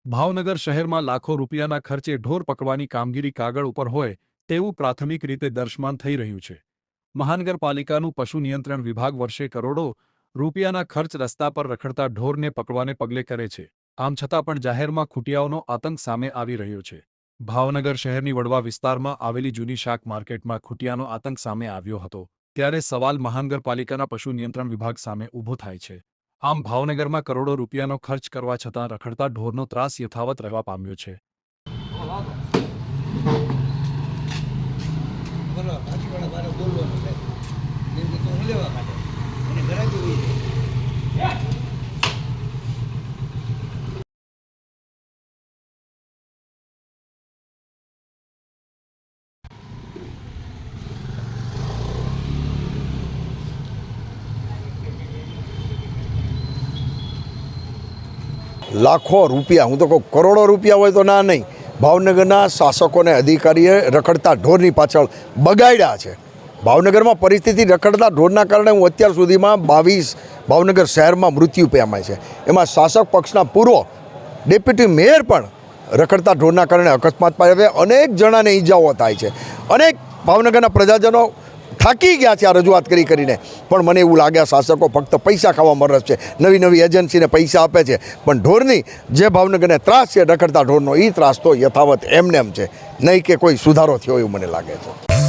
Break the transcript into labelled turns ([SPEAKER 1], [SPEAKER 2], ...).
[SPEAKER 1] ભાવનગર શહેરમાં લાખો રૂપિયાના ખર્ચે ઢોર પકડવાની કામગીરી કાગળ ઉપર હોય તેવું પ્રાથમિક રીતે દર્શમાન થઈ રહ્યું છે। મહાનગરપાલિકાનું પશુ નિયંત્રણ વિભાગ વર્ષે કરોડો રૂપિયાના ખર્ચ રસ્તા પર રખડતા ઢોરને પકડવાને પગલે કરે છે। આમ છતાં પણ જાહેરમાં ખૂંટિયાઓનો આતંક સામે આવી રહ્યો છે। ભાવનગર શહેરની વડવા વિસ્તારમાં આવેલી જૂની શાક માર્કેટમાં ખૂંટિયાનો આતંક સામે આવ્યો હતો, ત્યારે સવાલ મહાનગરપાલિકાના પશુ નિયંત્રણ વિભાગ સામે ઊભો થાય છે। આમ ભાવનગરમાં કરોડો રૂપિયાનો ખર્ચ કરવા છતાં રખડતા ઢોરનો ત્રાસ યથાવત રહેવા પામ્યો છે।
[SPEAKER 2] લાખો રૂપિયા, હું તો કહું કરોડો રૂપિયા હોય તો ના નહીં, ભાવનગરના શાસકોને અધિકારીએ રખડતા ઢોરની પાછળ બગાડ્યા છે। ભાવનગરમાં પરિસ્થિતિ રખડતા ઢોરના કારણે હું અત્યાર સુધીમાં 22 ભાવનગર શહેરમાં મૃત્યુ પામ્યા છે। એમાં શાસક પક્ષના પૂર્વ ડેપ્યુટી મેયર પણ રખડતા ઢોરના કારણે અકસ્માત પામ્યા, અનેક જણાને ઈજાઓ થાય છે। અનેક ભાવનગરના પ્રજાજનો થાકી ગયા છે આ રજૂઆત કરીને, પણ મને એવું લાગે આ શાસકો ફક્ત પૈસા ખાવામાં રસ છે, નવી નવી એજન્સીને પૈસા આપે છે, પણ ઢોરની જે ભાવનગરને ત્રાસ છે રખડતા ઢોરનો, એ ત્રાસ તો યથાવત એમને એમ છે, નહીં કે કોઈ સુધારો થયો એવું મને લાગે છે।